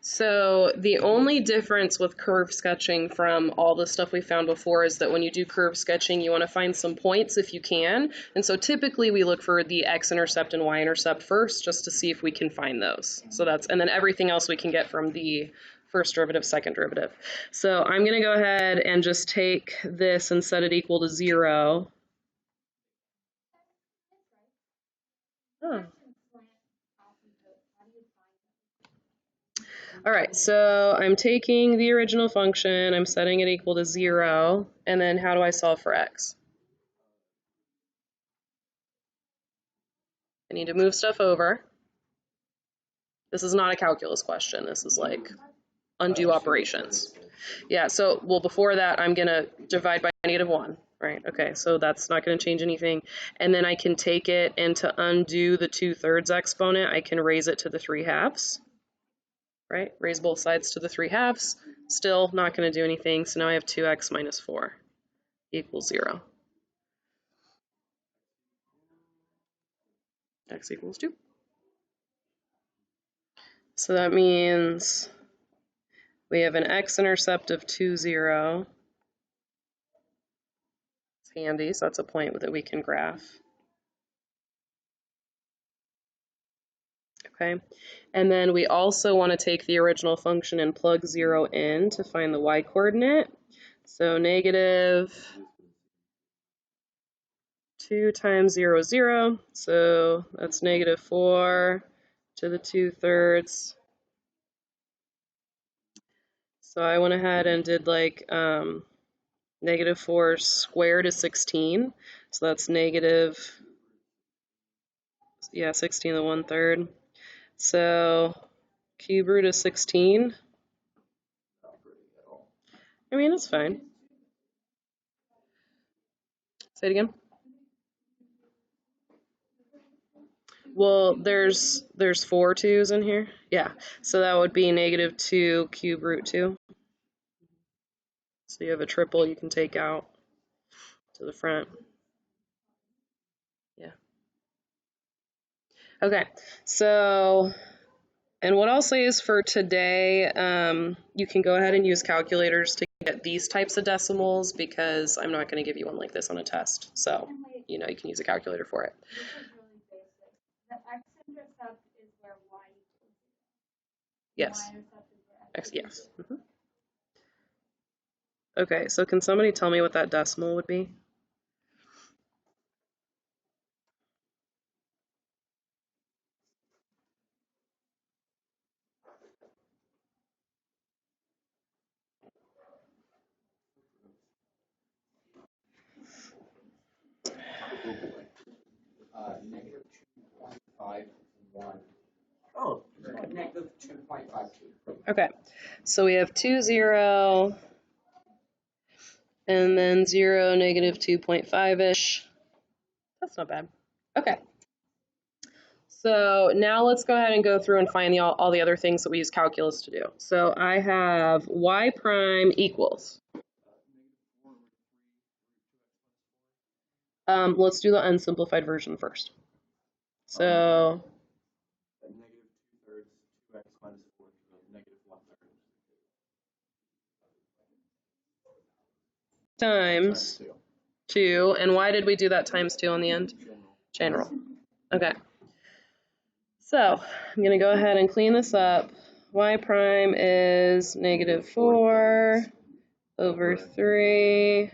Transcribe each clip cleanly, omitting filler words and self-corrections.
So the only difference with curve sketching from all the stuff we found before is that when you do curve sketching, you want to find some points if you can. And so typically we look for the x-intercept and y-intercept first just to see if we can find those. So that's, and then everything else we can get from the first derivative, second derivative. So I'm going to go ahead and just take this and set it equal to 0. Oh. All right, so I'm taking the original function, I'm setting it equal to 0, and then how do I solve for x? I need to move stuff over. This is not a calculus question. This is like undo operations. Yeah, so, well, before that, I'm going to divide by -1, right? Okay, so that's not going to change anything. And then I can take it, and to undo the 2/3 exponent, I can raise it to the 3/2. Right? Raise both sides to the 3/2. Still not going to do anything. So now I have 2x minus 4 equals 0. X equals 2. So that means we have an x-intercept of 2, 0. It's handy, so that's a point that we can graph. Okay, and then we also want to take the original function and plug 0 in to find the y-coordinate. So negative 2 times 0, 0. So that's negative 4 to the 2/3. So I went ahead and did like negative 4 squared is 16. So that's negative, yeah, 16 to 1/3. So cube root is 16. I mean, it's fine. Say it again. Well, there's 4 2's in here. Yeah, so that would be negative 2 cube root 2. So you have a triple you can take out to the front. Yeah. Okay, so, and what I'll say is for today, you can go ahead and use calculators to get these types of decimals because I'm not going to give you one like this on a test. So, you know, you can use a calculator for it. This is really basic. The x-intercept is where y equals 0. Yes. Y-intercept is where x Yes. equals 0. Okay, so can somebody tell me what that decimal would be? Negative 2.51. Oh, negative 2.52. Okay, so we have 2, 0, and then 0, negative 2.5-ish. That's not bad. Okay. So now let's go ahead and go through and find all the other things that we use calculus to do. So I have y prime equals. Let's do the unsimplified version first. So Negative 2/3, 2x minus 4, negative 1/3. times 2. And why did we do that times 2 on the end? General. Okay. So I'm going to go ahead and clean this up. Y prime is negative 4 over 3.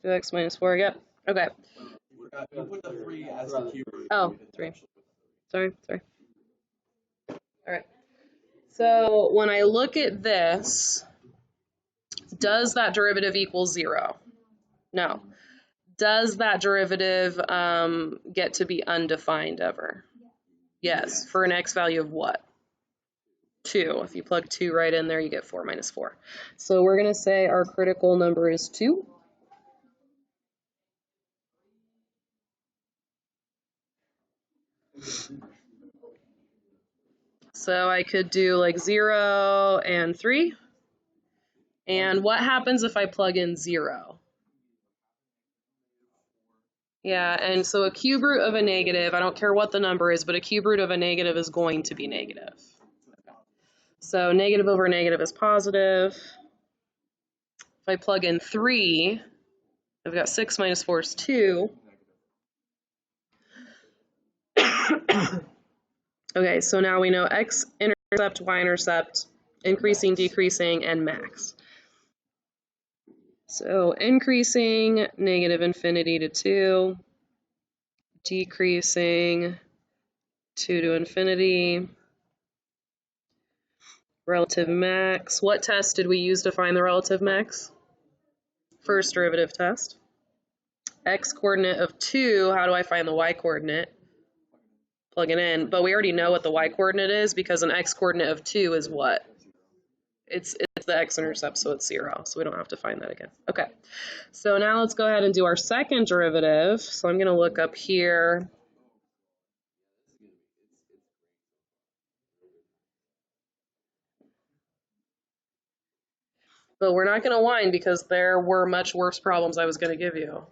2x minus 4, yep. Okay. You put the 3 as the cube root. Oh, 3. Sorry. All right. So when I look at this, does that derivative equal 0? No. Does that derivative get to be undefined ever? Yes. For an x value of what? 2. If you plug 2 right in there, you get 4 minus 4. So we're going to say our critical number is 2. So I could do like 0 and 3. And what happens if I plug in 0? Yeah, and so a cube root of a negative, I don't care what the number is, but a cube root of a negative is going to be negative. So negative over negative is positive. If I plug in 3, I've got 6 minus 4 is 2. Okay, so now we know x-intercept, y-intercept, increasing, decreasing, and max. So increasing, negative infinity to 2, decreasing 2 to infinity, relative max. What test did we use to find the relative max? First derivative test. X coordinate of 2, how do I find the y coordinate? Plug it in, but we already know what the y coordinate is because an x coordinate of 2 is what? It's the x-intercept, so it's 0, so we don't have to find that again. Okay, so now let's go ahead and do our second derivative. So I'm going to look up here. But we're not going to whine because there were much worse problems I was going to give you.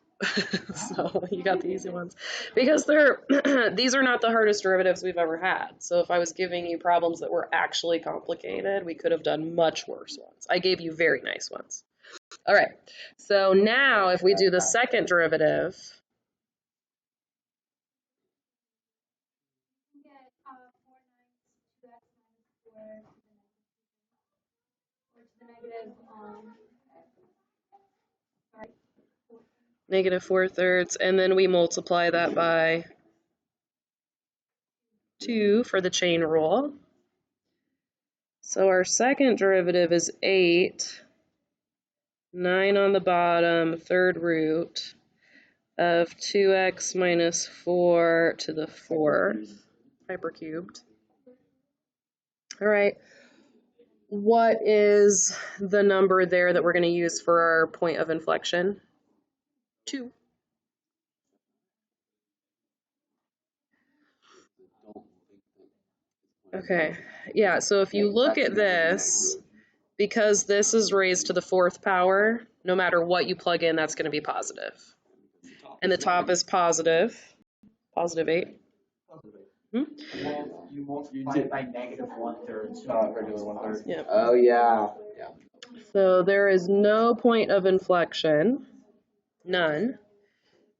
So you got the easy ones. Because these are not the hardest derivatives we've ever had. So if I was giving you problems that were actually complicated, we could have done much worse ones. I gave you very nice ones. All right, so now if we do the second derivative, You get 4 9 2x minus 4 to the negative, sorry, negative 4/3, and then we multiply that by 2 for the chain rule. So our second derivative is 8, 9 on the bottom, third root of 2x minus 4 to the 4th, hypercubed. All right, what is the number there that we're going to use for our point of inflection? 2. Okay, yeah, so if you look at this, because this is raised to the 4th power, no matter what you plug in, that's going to be positive. And the top is positive, positive 8. Hmm? You multiply it by negative 1/3. Regular 1/3. Yeah. Oh, yeah. So there is no point of inflection, none.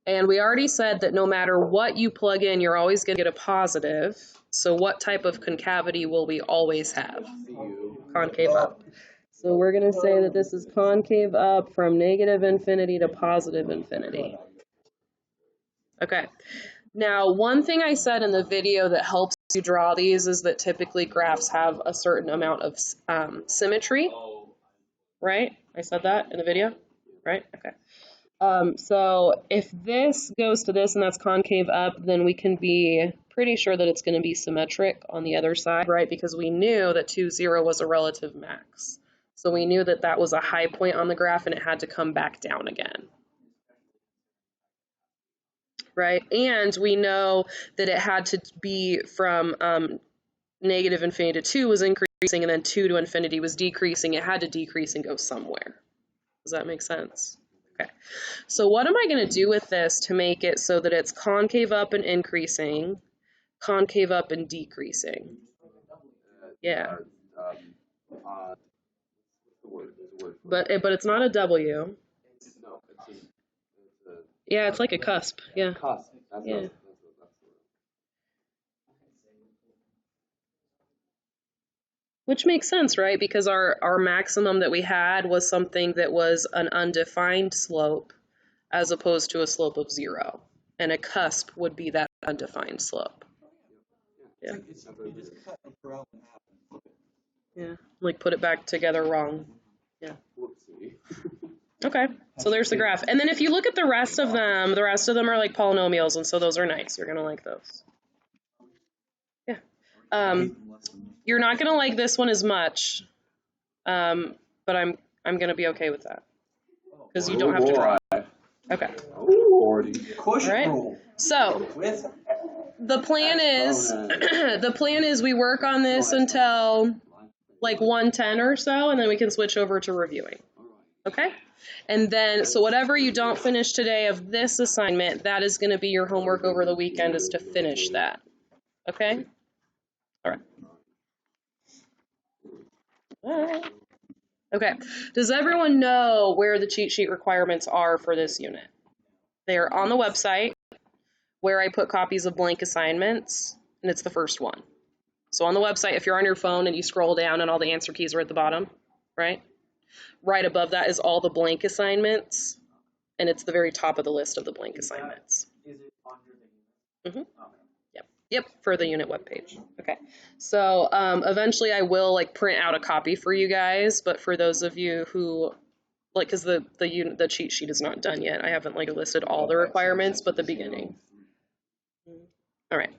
And we already said that no matter what you plug in, you're always going to get a positive. So what type of concavity will we always have? Concave up. So we're going to say that this is concave up from negative infinity to positive infinity. Okay. Now, one thing I said in the video that helps you draw these is that typically graphs have a certain amount of symmetry, right? I said that in the video, right? Okay. So if this goes to this and that's concave up, then we can be pretty sure that it's going to be symmetric on the other side, right? Because we knew that 2, 0 was a relative max. So we knew that that was a high point on the graph and it had to come back down again. Right? And we know that it had to be from negative infinity to 2 was increasing and then 2 to infinity was decreasing. It had to decrease and go somewhere. Does that make sense? Okay. So what am I going to do with this to make it so that it's concave up and increasing, concave up and decreasing? Yeah. But it's not a W. Yeah, it's like a cusp. Yeah. Yeah. Which makes sense, right? Because our maximum that we had was something that was an undefined slope as opposed to a slope of 0. And a cusp would be that undefined slope. Yeah. You just cut a curl in half and flip it. Yeah. Like put it back together wrong. Yeah. Okay. So there's the graph. And then if you look at the rest of them are like polynomials, and so those are nice. You're going to like those. Yeah. You're not going to like this one as much, but I'm going to be okay with that because you don't have to draw. Okay. All right. So the plan is we work on this until like 110 or so, and then we can switch over to reviewing. Okay. And then, so whatever you don't finish today of this assignment, that is going to be your homework over the weekend, is to finish that. Okay? All right. All right. Okay. Does everyone know where the cheat sheet requirements are for this unit? They are on the website where I put copies of blank assignments, and it's the first one. So on the website, if you're on your phone and you scroll down and all the answer keys are at the bottom, right? Right above that is all the blank assignments, and it's the very top of the list of the blank assignments. Is it under the unit? Mhm. Okay. Yep, for the unit webpage. Okay, so eventually I will like print out a copy for you guys, but for those of you who like, because the cheat sheet is not done yet, I haven't like listed all the requirements, but the beginning. All right.